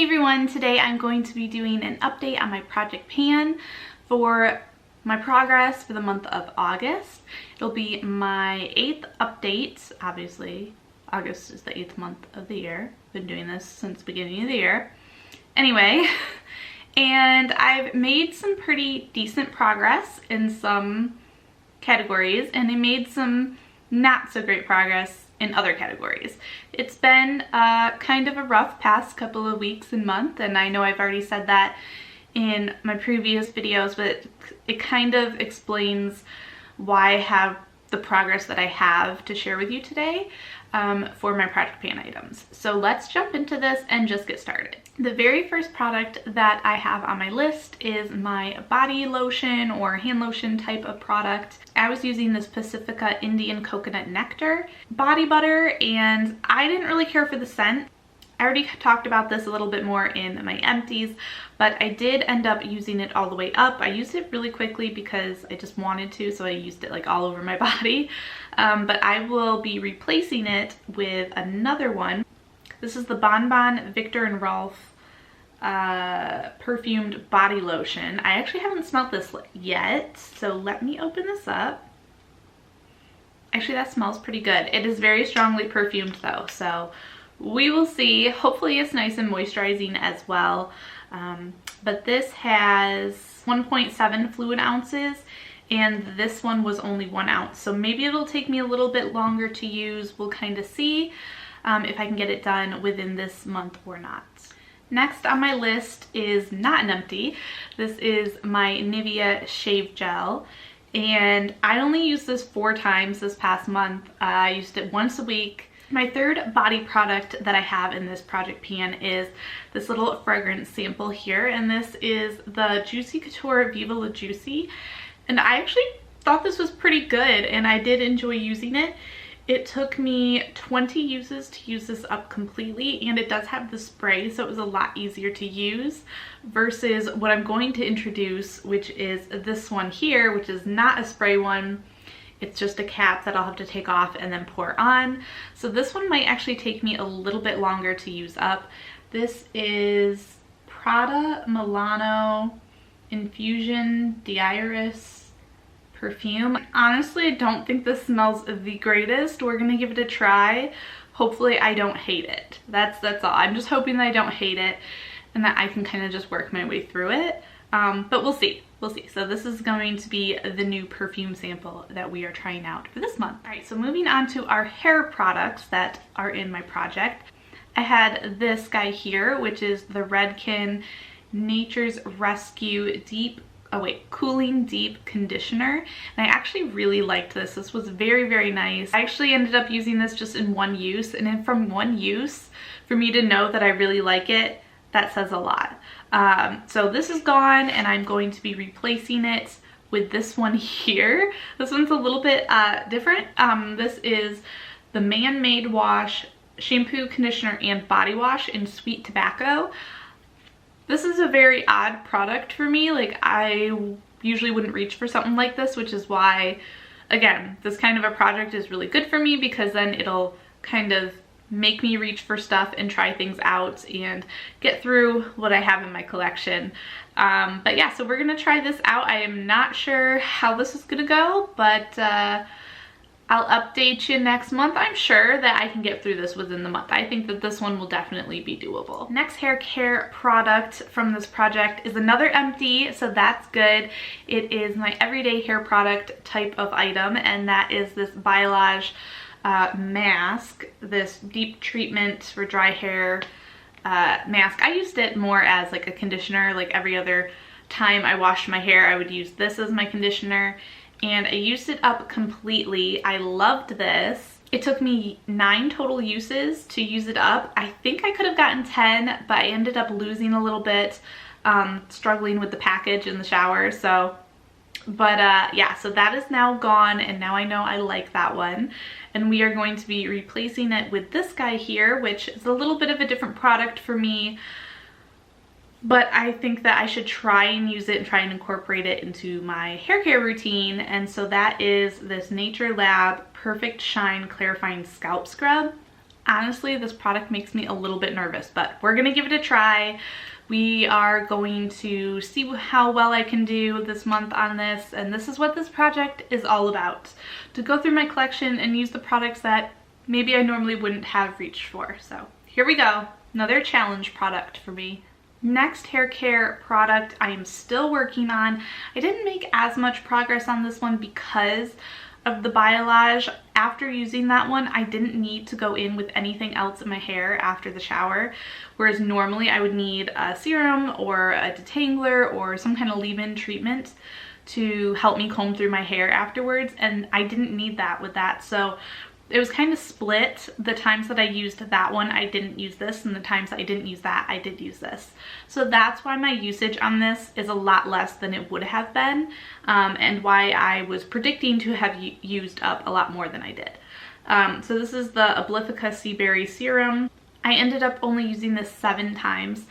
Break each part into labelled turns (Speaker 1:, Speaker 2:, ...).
Speaker 1: everyone, today I'm going to be doing an update on my project pan for my progress for the month of August. It'll be my 8th update. Obviously, August is the 8th month of the year. Been doing this since the beginning of the year. Anyway, and I've made some pretty decent progress in some categories, and I made some not so great progress in other categories. It's been kind of a rough past couple of weeks and month, and I know I've already said that in my previous videos, but it kind of explains why I have the progress that I have to share with you today for my project pan items. So let's jump into this and just get started. The very first product that I have on my list is my body lotion or hand lotion type of product. I was using this Pacifica Indian Coconut Nectar body butter, and I didn't really care for the scent. I already talked about this a little bit more in my empties, but I did end up using it all the way up. I used it really quickly because I just wanted to, so I used it like all over my body. But I will be replacing it with another one. This is the Bon Bon Viktor and Rolf perfumed body lotion. I actually haven't smelled this yet, so let me open this up. Actually, that smells pretty good. It is very strongly perfumed though, so we will see. Hopefully it's nice and moisturizing as well. But this has 1.7 fluid ounces, and this one was only 1 ounce. So maybe it'll take me a little bit longer to use. We'll kind of see if I can get it done within this month or not. Next on my list is not an empty. This is my Nivea Shave Gel. And I only used this 4 times this past month. I used it once a week. My third body product that I have in this project pan is this little fragrance sample here, and this is the Juicy Couture Viva La Juicy. And I actually thought this was pretty good, and I did enjoy using it. It took me 20 uses to use this up completely, and it does have the spray, so it was a lot easier to use versus what I'm going to introduce, which is this one here, which is not a spray one. It's just a cap that I'll have to take off and then pour on. So this one might actually take me a little bit longer to use up. This is Prada Milano Infusion Diaris Perfume. Honestly, I don't think this smells the greatest. We're gonna give it a try. Hopefully I don't hate it. That's all. I'm just hoping that I don't hate it and that I can kind of just work my way through it. But we'll see. We'll see. So this is going to be the new perfume sample that we are trying out for this month. All right, so moving on to our hair products that are in my project. I had this guy here, which is the Redken Nature's Rescue Cooling Deep Conditioner. And I actually really liked this. This was very, very nice. I actually ended up using this just in one use, and then from one use, for me to know that I really like it, that says a lot. So this is gone, and I'm going to be replacing it with this one here. This one's a little bit different. This is the Man-Made Wash Shampoo, Conditioner, and Body Wash in Sweet Tobacco. This is a very odd product for me. Like, I usually wouldn't reach for something like this, which is why, again, this kind of a project is really good for me, because then it'll kind of make me reach for stuff and try things out and get through what I have in my collection. But yeah, so we're gonna try this out. I am not sure how this is gonna go, but I'll update you next month. I'm sure that I can get through this within the month. I think that this one will definitely be doable. Next hair care product from this project is another empty, so that's good. It is my everyday hair product type of item, and that is this Biolage mask, this deep treatment for dry hair mask. I used it more as like a conditioner. Like every other time I washed my hair, I would use this as my conditioner, and I used it up completely. I loved this. It took me 9 total uses to use it up. I think I could have gotten 10, but I ended up losing a little bit, struggling with the package in the shower. So but yeah, so that is now gone, and now I know I like that one. And we are going to be replacing it with this guy here, which is a little bit of a different product for me, but I think that I should try and use it and try and incorporate it into my hair care routine. And so that is this Nature Lab Perfect Shine Clarifying Scalp Scrub. honestly, this product makes me a little bit nervous, but we're gonna give it a try. We are going to see how well I can do this month on this, and this is what this project is all about. To go through my collection and use the products that maybe I normally wouldn't have reached for. So here we go, another challenge product for me. Next hair care product I am still working on. I didn't make as much progress on this one because of the biolage. After using that one, I didn't need to go in with anything else in my hair after the shower, whereas normally I would need a serum or a detangler or some kind of leave-in treatment to help me comb through my hair afterwards, and I didn't need that with that. So it was kind of split. The times that I used that one, I didn't use this, and the times I didn't use that, I did use this. So that's why my usage on this is a lot less than it would have been, and why I was predicting to have used up a lot more than I did. So this is the Ableifica Seaberry Serum. I ended up only using this 7 times.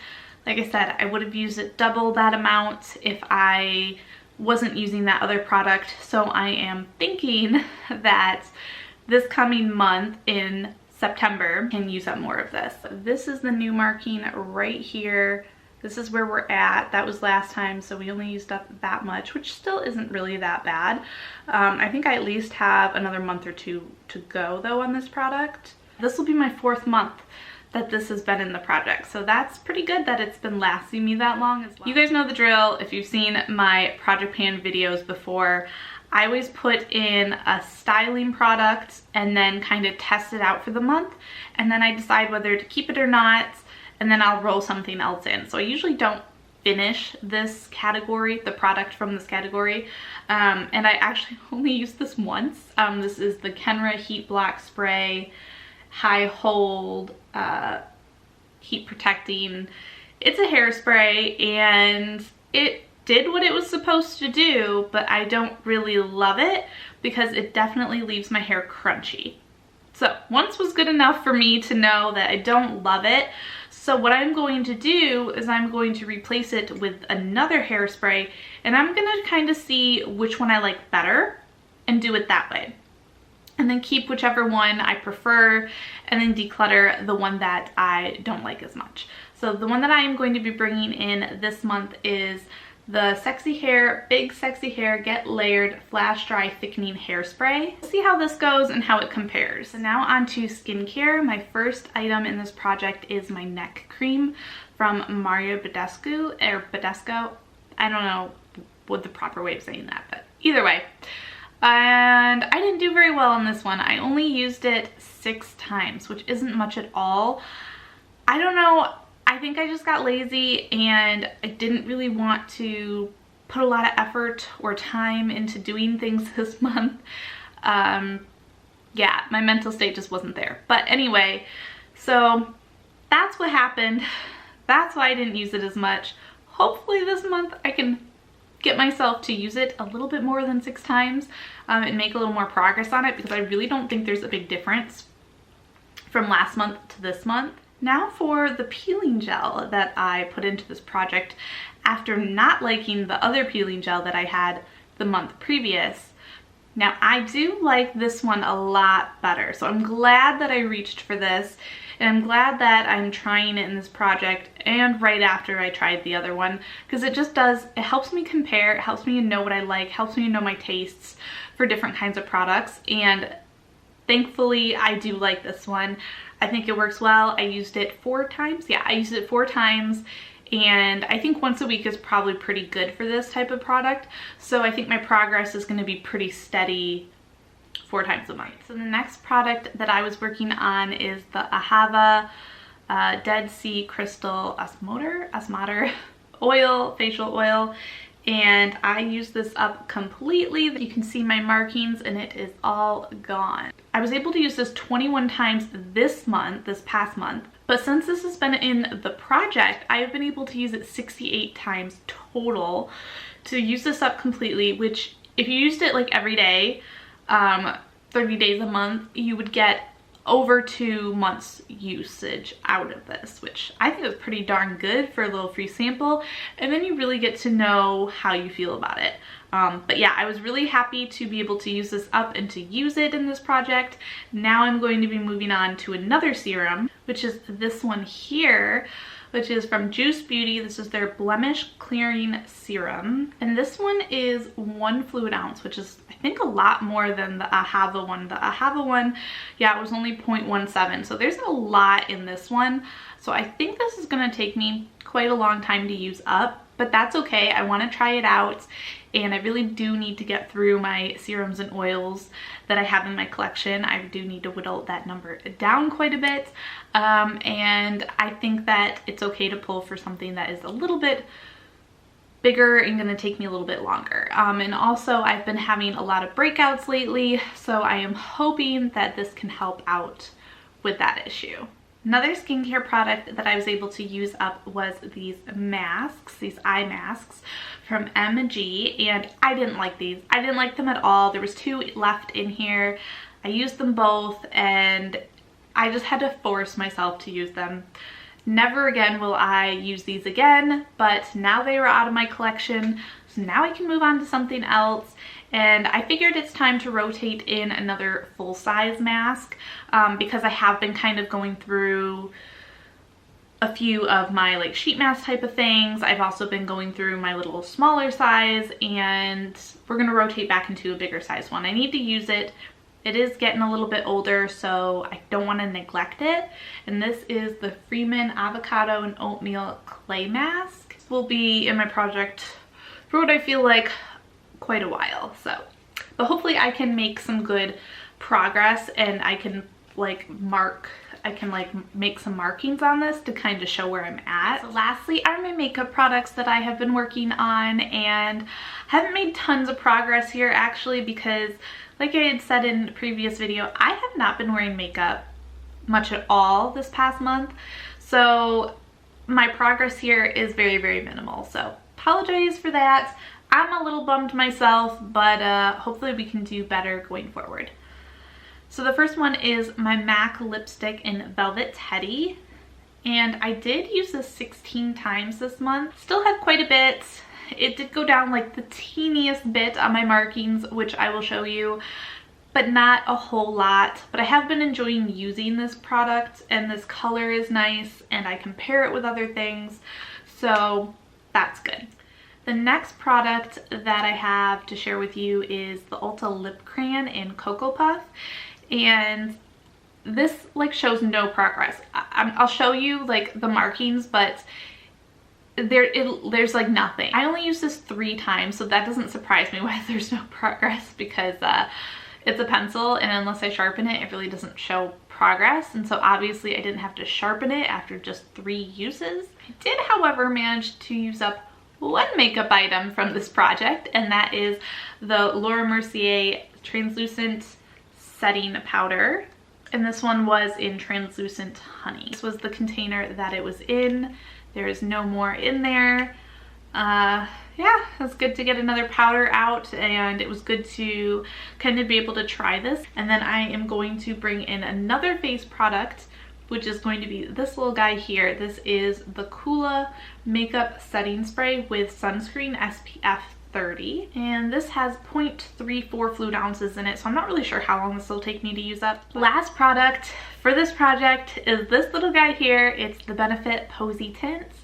Speaker 1: Like I said, I would have used it double that amount if I wasn't using that other product. So I am thinking that this coming month in September can use up more of this. This is the new marking right here. This is where we're at. That was last time, so we only used up that much, which still isn't really that bad. I think I at least have another month or 2 to go though on this product. This will be my 4th month that this has been in the project, so that's pretty good that it's been lasting me that long as well. You guys know the drill. If you've seen my Project Pan videos before, I always put in a styling product and then kind of test it out for the month, and then I decide whether to keep it or not, and then I'll roll something else in. So I usually don't finish this category, the product from this category, and I actually only used this once. This is the Kenra Heat Block Spray, high hold, heat protecting. It's a hairspray and it did what it was supposed to do, but I don't really love it because it definitely leaves my hair crunchy. So once was good enough for me to know that I don't love it. So what I'm going to do is I'm going to replace it with another hairspray, and I'm gonna kind of see which one I like better and do it that way. And then keep whichever one I prefer and then declutter the one that I don't like as much. So the one that I am going to be bringing in this month is the Sexy Hair Big Sexy Hair Get Layered Flash Dry Thickening Hairspray. Let's see how this goes and how it compares. So now on to skincare. My first item in this project is my neck cream from Mario Badescu, or Badesco. I don't know what the proper way of saying that, but either way. And I didn't do very well on this one. I only used it 6 times, which isn't much at all. I don't know. I think I just got lazy and I didn't really want to put a lot of effort or time into doing things this month. Yeah, my mental state just wasn't there. But anyway, so that's what happened. That's why I didn't use it as much. Hopefully this month I can get myself to use it a little bit more than 6 times and make a little more progress on it, because I really don't think there's a big difference from last month to this month. Now for the peeling gel that I put into this project after not liking the other peeling gel that I had the month previous. Now I do like this one a lot better, so I'm glad that I reached for this, and I'm glad that I'm trying it in this project and right after I tried the other one, because it just does, it helps me compare, it helps me know what I like, helps me know my tastes for different kinds of products, and thankfully I do like this one. I think it works well. I used it 4 times. Yeah, I used it 4 times, and I think once a week is probably pretty good for this type of product. So I think my progress is going to be pretty steady 4 times a month. So the next product that I was working on is the Ahava Dead Sea Crystal Osmoter oil, facial oil. And I used this up completely. You can see my markings and it is all gone. I was able to use this 21 times this month, this past month, but since this has been in the project, I have been able to use it 68 times total to use this up completely, which if you used it like every day, 30 days a month, you would get over 2 months usage out of this, which I think is pretty darn good for a little free sample, and then you really get to know how you feel about it. But yeah, I was really happy to be able to use this up and to use it in this project. Now I'm going to be moving on to another serum, which is this one here, which is from Juice Beauty. This is their Blemish Clearing Serum. And this one is 1 fluid ounce, which is, I think, a lot more than the Ahava one. The Ahava one, yeah, it was only 0.17. So there's a lot in this one. So I think this is gonna take me quite a long time to use up, but that's okay. I wanna try it out, and I really do need to get through my serums and oils that I have in my collection. I do need to whittle that number down quite a bit, and I think that it's okay to pull for something that is a little bit bigger and gonna take me a little bit longer. And also I've been having a lot of breakouts lately, so I am hoping that this can help out with that issue. Another skincare product that I was able to use up was these masks, these eye masks from M.A.C, and I didn't like these. I didn't like them at all. There was 2 left in here. I used them both, and I just had to force myself to use them. Never again will I use these again, but now they are out of my collection, so now I can move on to something else. And I figured it's time to rotate in another full-size mask, because I have been kind of going through a few of my like sheet mask type of things. I've also been going through my little smaller size, and we're gonna rotate back into a bigger size one. I need to use it. It is getting a little bit older, so I don't want to neglect it. And this is the Freeman Avocado and Oatmeal Clay Mask. This will be in my project for what I feel like quite a while. So, but hopefully I can make some good progress, and I can like make some markings on this to kind of show where I'm at. So lastly are my makeup products that I have been working on, and haven't made tons of progress here actually, because like I had said in a previous video, I have not been wearing makeup much at all this past month. So my progress here is very, very minimal. So apologize for that. I'm a little bummed myself, but hopefully we can do better going forward. So the first one is my M.A.C lipstick in Velvet Teddy. And I did use this 16 times this month. Still have quite a bit. It did go down like the teeniest bit on my markings, which I will show you, but not a whole lot. But I have been enjoying using this product, and this color is nice, and I can pair it with other things, so that's good. The next product that I have to share with you is the Ulta Lip Crayon in Cocoa Puff, and this like shows no progress. I'll show you like the markings, but there's like nothing. I only used this 3 times, so that doesn't surprise me why there's no progress, because it's a pencil, and unless I sharpen it, it really doesn't show progress. And so obviously I didn't have to sharpen it after just 3 uses. I did, however, manage to use up one makeup item from this project, and that is the Laura Mercier Translucent Setting Powder. And this one was in Translucent Honey. This was the container that it was in. There is no more in there. Yeah, it was good to get another powder out, and it was good to kind of be able to try this. And then I am going to bring in another face product, which is going to be this little guy here. This is the Kula Makeup Setting Spray with Sunscreen SPF 30, and this has 0.34 fluid ounces in it, so I'm not really sure how long this will take me to use up. Last product for this project is this little guy here. It's the Benefit Posy Tints,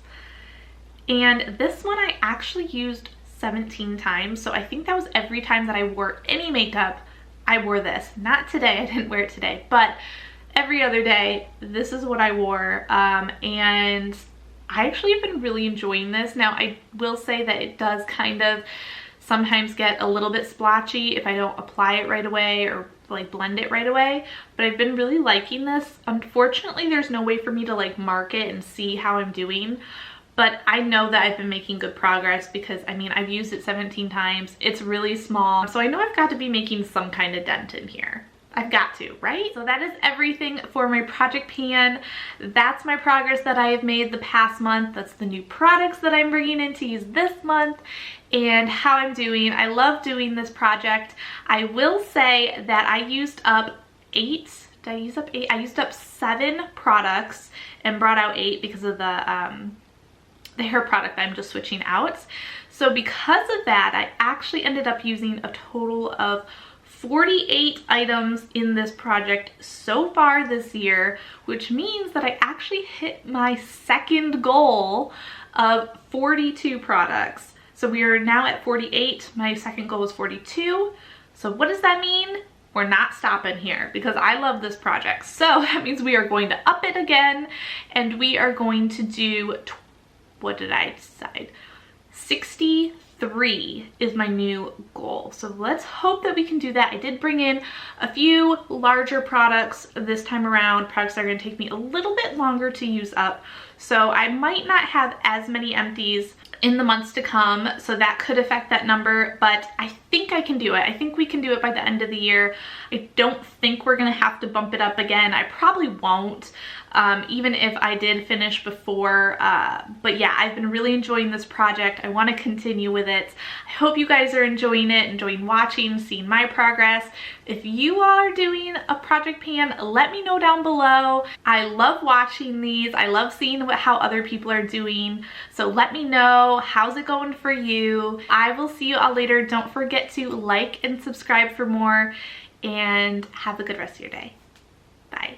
Speaker 1: and this one I actually used 17 times, so I think that was every time that I wore any makeup I wore this. Not today, I didn't wear it today, but every other day this is what I wore, and I actually have been really enjoying this. Now I will say that it does kind of sometimes get a little bit splotchy if I don't apply it right away or like blend it right away, but I've been really liking this. Unfortunately, there's no way for me to like mark it and see how I'm doing, but I know that I've been making good progress because I mean I've used it 17 times. It's really small, so I know I've got to be making some kind of dent in here. I've got to, right? So that is everything for my project pan. That's my progress that I have made the past month. That's the new products that I'm bringing in to use this month and how I'm doing. I love doing this project. I will say that I used up 8 did I use up 8? I used up 7 products and brought out 8 because of the hair product I'm just switching out. So because of that, I actually ended up using a total of 48 items in this project so far this year, which means that I actually hit my second goal of 42 products. So we are now at 48. My second goal was 42. So what does that mean? We're not stopping here because I love this project. So that means we are going to up it again, and we are going to do, what did I decide? 63 is my new goal. So let's hope that we can do that. I did bring in a few larger products this time around, products that are gonna take me a little bit longer to use up. So I might not have as many empties in the months to come, so that could affect that number, but I think I can do it. I think we can do it by the end of the year. I don't think we're gonna have to bump it up again. I probably won't, even if I did finish before, but yeah, I've been really enjoying this project. I wanna continue with it. I hope you guys are enjoying it, enjoying watching, seeing my progress. If you all are doing a project pan, let me know down below. I love watching these. I love seeing how other people are doing. So let me know, how's it going for you? I will see you all later. Don't forget to like and subscribe for more, and have a good rest of your day. Bye.